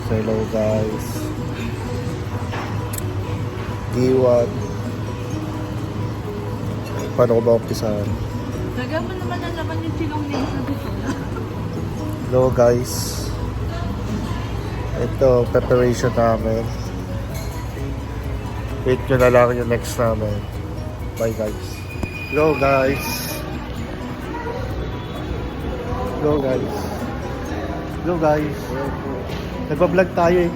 Hello guys. Iwan. Paano ko ba umpisahan? Lagyan mo naman ang laman yung chilong nation dito. Hello guys. Ito, preparation namin. Wait nyo na lang yung next namin. Bye guys. Hello guys. Hello guys. Hello guys. Nagpa-vlog tayo eh.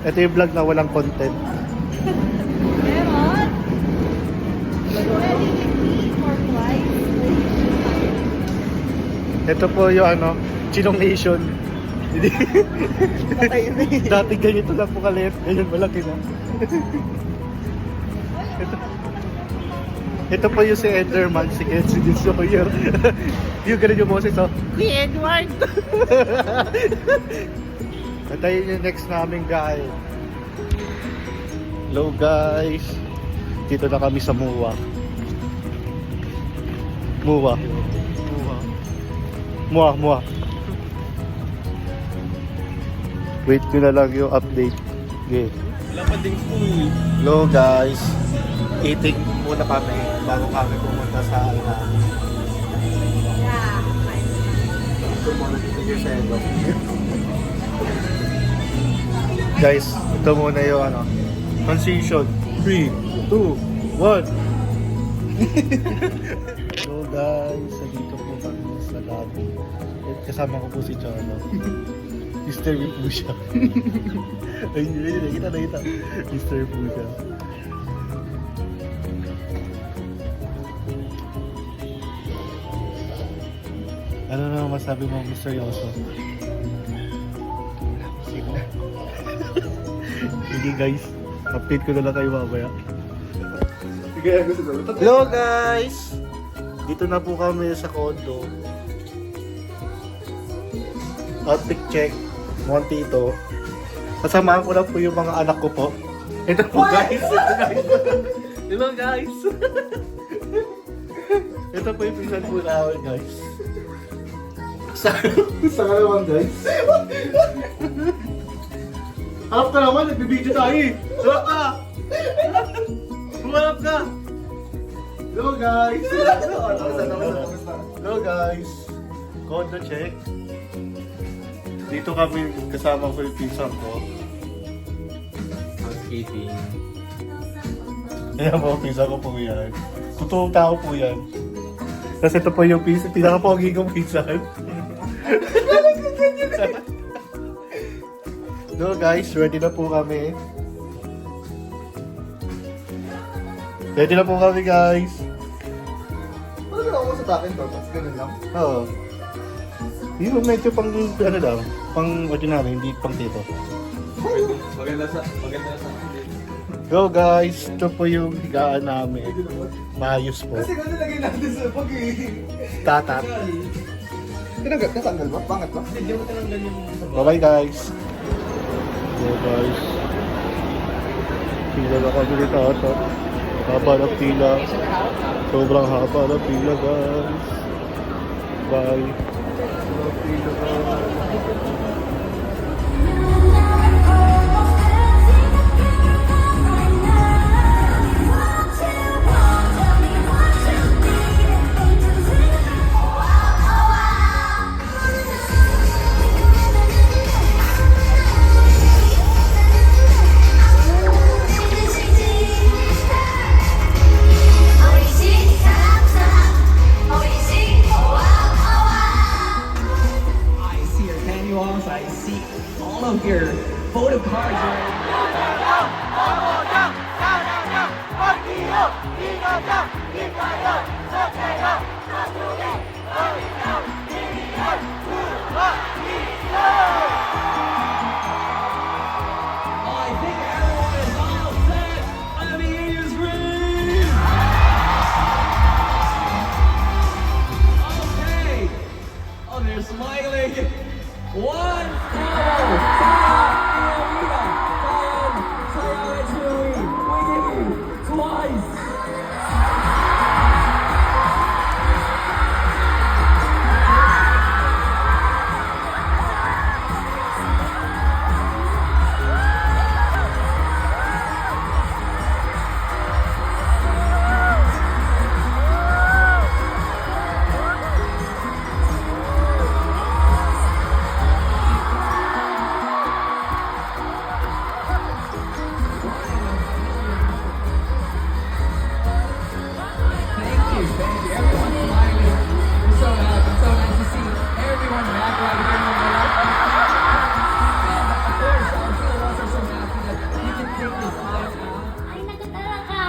Ito yung vlog na walang content. Meron. Ready to eat for flight. Ito po yung ano, Chilong Nation. Hindi. Dati ganito lang po kalit. Ngayon malaki na. Ito po yung si Enderman, si Kenzie Sawyer. Yung ganun yung boses, oh. Kuya Edward! Antayin yung next namin guys. Hello guys. Dito na kami sa Muwa. Muwa. Wait ko na lang yung update. Okay. Wala pa ding school. Hello guys. Eating muna kami bago kami pumunta sa Alna. Guys, ito muna yung ano, transition. 3, 2, 1. Hello guys, dito po kami sa lobby. Kasama ko po si Chano. Mr. V po siya. Ayun, nakita. Mr. po siya. Ano na masabi mo, Mr. Yoso? Hindi guys, update ko na lang kayo mamaya. Sige, gusto ko. Hello guys! Dito na po kami sa condo. Outfit check, Montito. Kasamahan ko lang po yung mga anak ko po. Ito po guys! Hello guys! Ito po yung pinsan po namin guys. Gusto ka naman, guys. Harap ka naman, nagbibideo tayo eh. Harap ka! Humarap ka! Hello, guys! Hello guys! Condo check. Dito kami kasama ko yung pinsan ko. Housekeeping. Ayan po, pinsan ko po yan. Totoong tao po yan. Kasi ito po yung pinaka-pogi kong pinsan. No guys, ready na po kami. Ready na po kami guys. Ano na ako sa takin to? Tapos ganun lang. Oo. Yung medyo pang ano lang, pang ordinary, hindi pang tito. Maganda sa akin. Go guys, ito po yung higaan namin. Maayos po. Kasi kung nilagay natin sa pag Tatat. Natanggal ba? Bangat ba? Hindi mo tinanggal yung Bye-bye guys. Go guys. Pila na kami dito ito. Haba ng pila. Sobrang haba ng pila guys. Bye. Pila guys. I see all of your photo cards. I think everyone is all set. Let me hear you scream. Okay. Oh, they're smiling. One, twice. right here, Manila. And of course, our two of us are so happy that you can take this time out. Ay, nagtatara ka.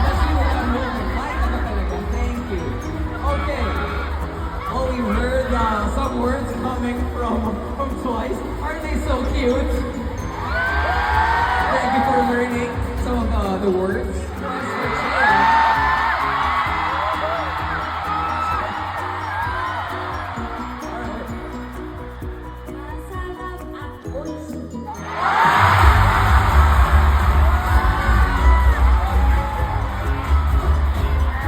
That's you at home. Like naman talaga. Thank you. Okay. Oh, we heard some words coming from Twice. Aren't they so cute? Thank you for learning some of the words. Thanks for sharing. Masarap at oatsu.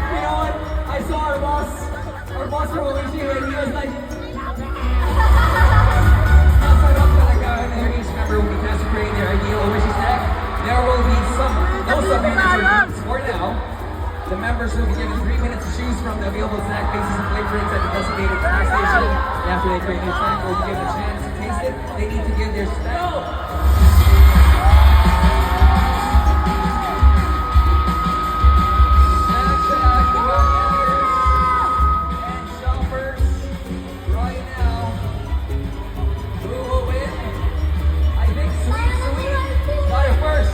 You know what? I saw our boss from Oishi, and he was like, masarap talaga. And there each member will be consecrating their ideal Oishi snack. There will be no subunits for now. The members will be given 3 minutes to choose from the available snack bases and flavorings at the designated snack station. And after they create their snack, will be given a chance to taste it. They need to give their snack. Snack shack, we got vendors and shoppers right now. Who will win? I think Sweet got it first.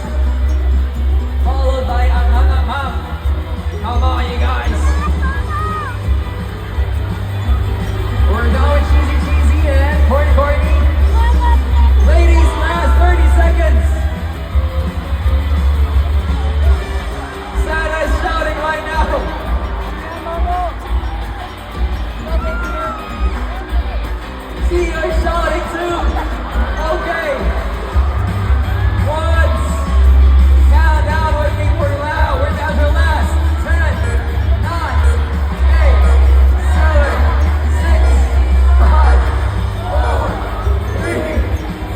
Followed by Anghang. Come on, you guys. We're going cheesy and corny. Ladies, last 30 seconds. Santa's shouting right now. Tio's shouting too. Okay. Once. Count down with me. We're loud. We're down to last. 10, 9, 8, 7, 6, 5, 4, 3,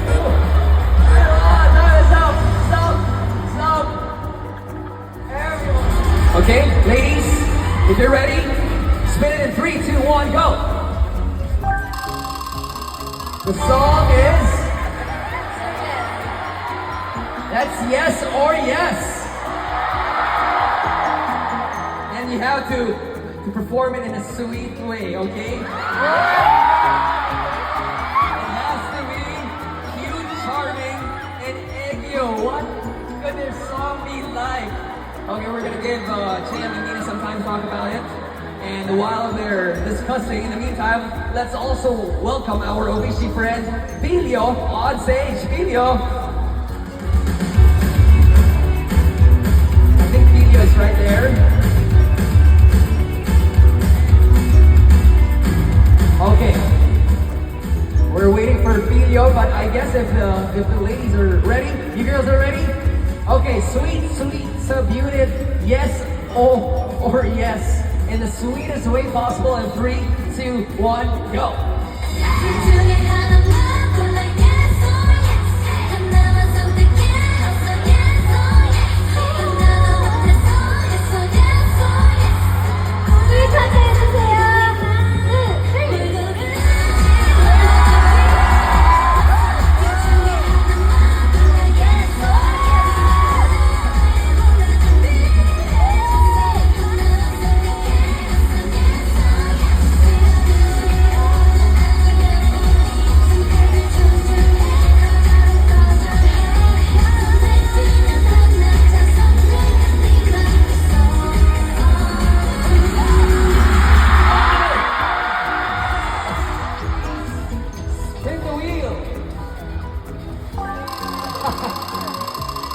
2, 1. Time is up. Stop. Everyone. Okay, ladies, if you're ready, spin it in 3, 2, 1, go. The song is. That's yes or yes. And you have to perform it in a sweet way, okay? It has to be cute, charming, and eggyo. What could this song be like? Okay, we're gonna give Chea and Nina some time to talk about it. And while they're discussing, in the meantime, let's also welcome our Oishi friend, Filio, on stage. Filio. I think Filio is right there. Okay. We're waiting for Filio, but I guess if the ladies are ready, you girls are ready? Okay, sweet, subunit, yes or yes. In the sweetest way possible in 3, 2, 1, go.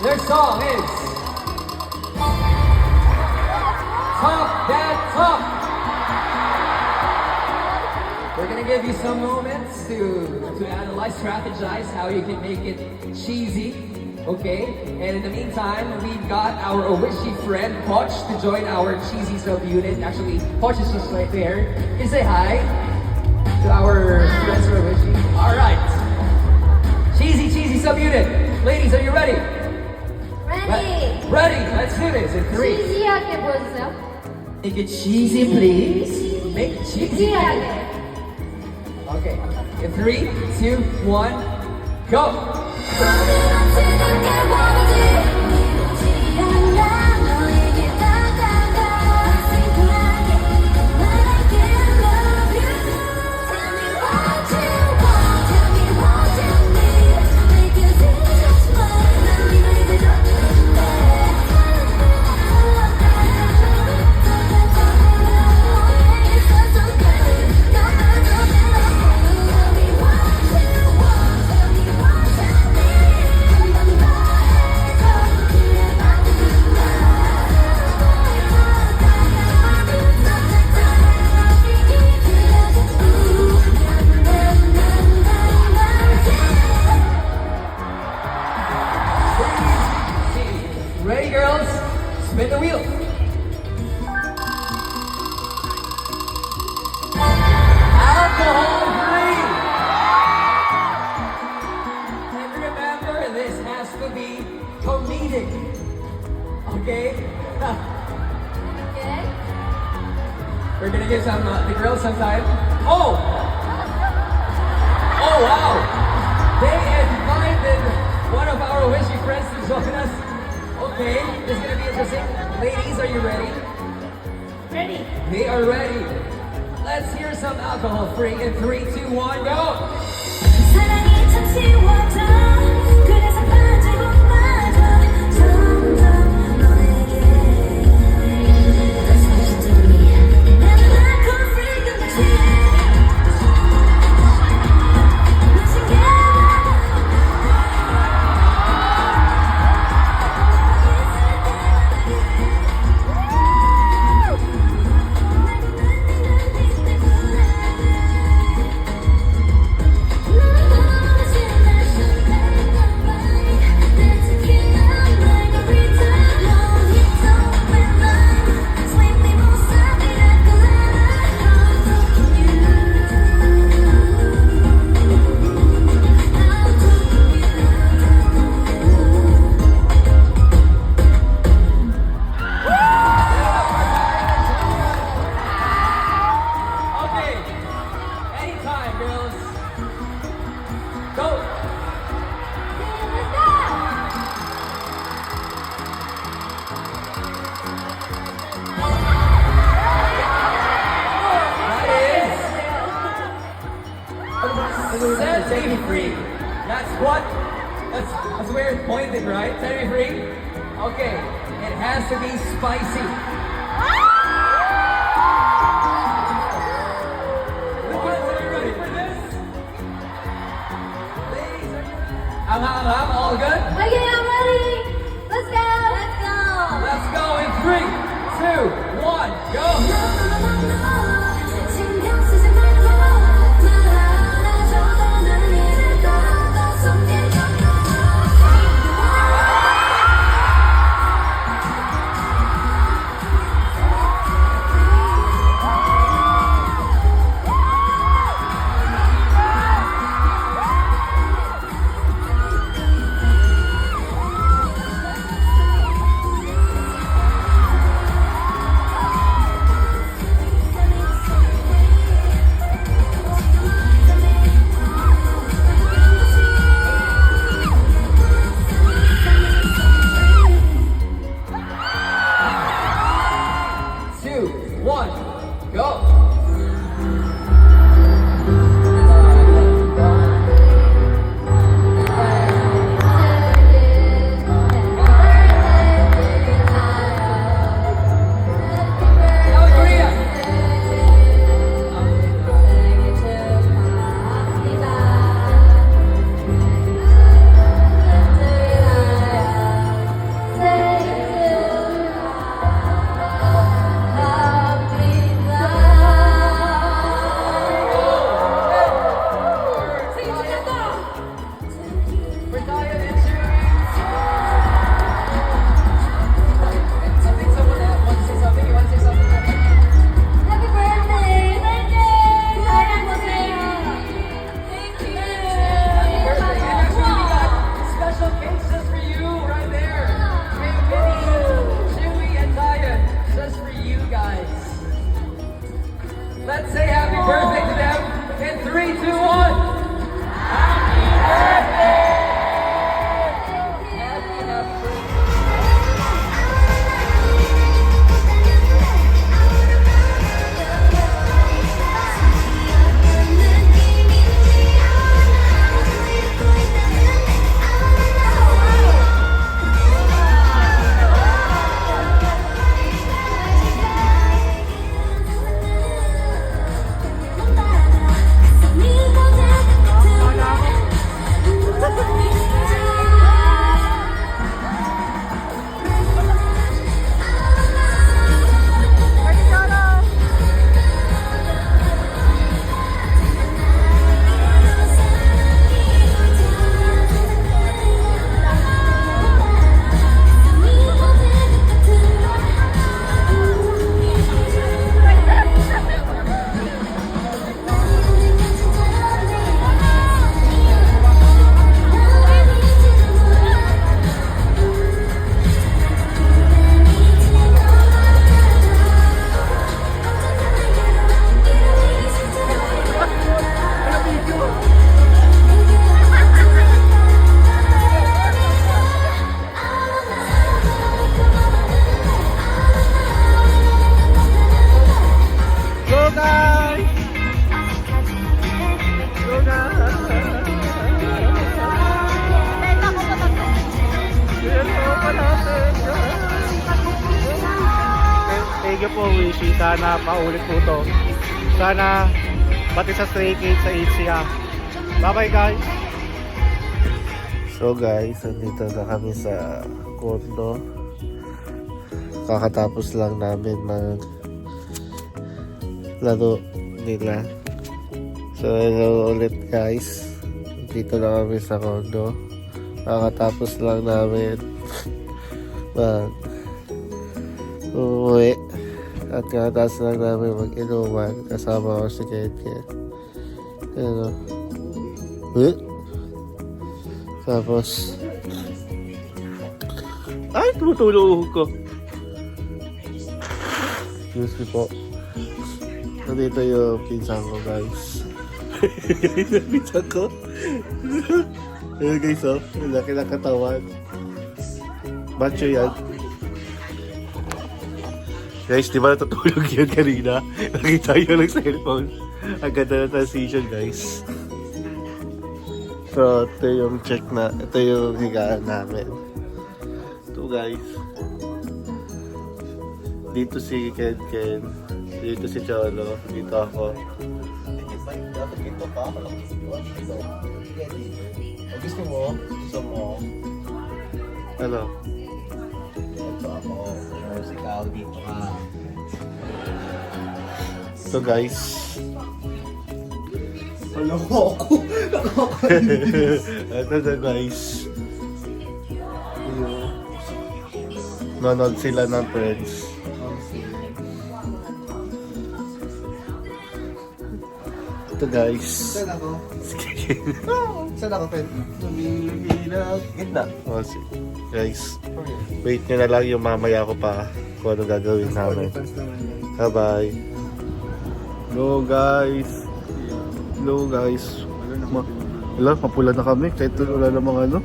Their song is Top That Top. We're gonna give you some moments to analyze, strategize how you can make it cheesy. Okay? And in the meantime, we've got our Oishi friend, Poch, to join our cheesy subunit. Actually, Poch is just right there. Can you say hi to our friends from Oishi? Alright. Cheesy subunit. Ladies, are you ready? Ready. Ready, let's do this in 3. 치즈하게 보여주세요. Make it cheesy, please. Make it cheesy. 치즈하게. Okay, in 3, 2, 1, go. Ready, girls? Spin the wheel. Alcohol free. And remember, this has to be comedic. Okay? Okay. We're gonna give the girls some time. Oh! Oh wow! They invited one of our wishy friends to join us. Okay, this is gonna be interesting. Ladies, are you ready? Ready. They are ready. Let's hear some alcohol free in 3, 2, 1, go! 사랑이 참 쉬워져 그래서 빠지고 빠져 점점 너에게 That's what you do to me 나는 alcohol free 끝났지 미친 게 Okay, anytime, girls. Go! Let's go. That is set me free. That's what? That's where it's pointed, right? Set me free? Okay, it has to be spicy. Boys, are you ready for this? Ladies, are you ready? I'm all good? Okay, I'm ready. Let's go. Let's go. Let's go in 3, 2, 1, go! 신경 쓰지 말고 말아줘도 난 이제 또 숨길 정도 you po, Wishy. Sana paulit po to. Sana pati sa Stray Kids sa Itsia. Bye-bye guys! So guys, nandito na kami sa condo. Kakatapos lang namin mag laro nila. So hello ulit guys. Dito na kami sa condo. Kakatapos lang namin mag uuwi. At kakatapos lang namin mag-inuman. Kasama ko si Ken. Ano? Tapos ay, tumutulog ko. Excuse me po. Nandito yung pinsan ko guys. Yung pinsan ko. Ayun guys oh, laki ng katawan. Macho yan. Guys, di ba natutulog yun kanina? Nakita yun ng cellphone. Ang ganda ng transition guys. So, ito yung check na, ito yung higaan namin. Ito guys. Dito si Ken, dito si Cholo, dito ako. Dapat dito pa. Gusto mo? Gusto mo? Ano? Ito ako. Tapos ikaw dito ka. So guys. Wala ko ako. Ito na guys. Nanood sila ng Friends. Ito guys. Saan ako? Saan ako, Pen? Gitna. Oh, guys. Wait nyo na lang yung mamaya ko pa kung ano gagawin namin. Bye-bye. Hello guys. Hello guys. Wala, mapula na kami kahit wala namang ano.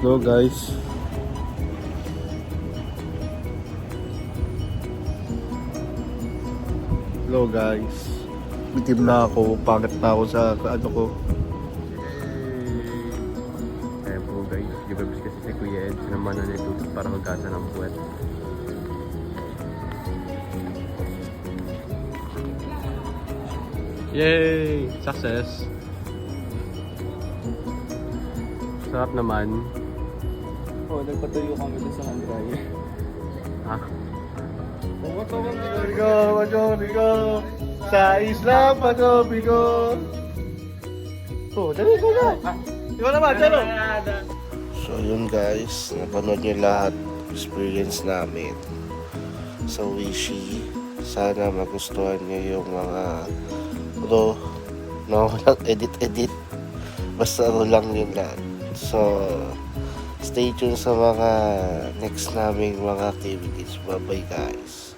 Hello guys. Hello guys. Bitim na ako, pangit na ako sa ano ko. Ayan po guys, gababis kasi si Kuya Ed, sinamahan na nitutok para hugasan ng puwet. Yay! Success! Sarap naman. Oo, nagpatuyo kami dun sa hand dryer. Ha? Bigo, sa isla bigo. Oh, dali ko na. Ikaw naman, chalo. So yun guys, napanood nyo lahat experience namin sa Wishy. Sana magustuhan nyo yung mga no, walang edit. Basta lang yun lahat. So, stay tuned sa mga next naming mga activities. Bye bye guys.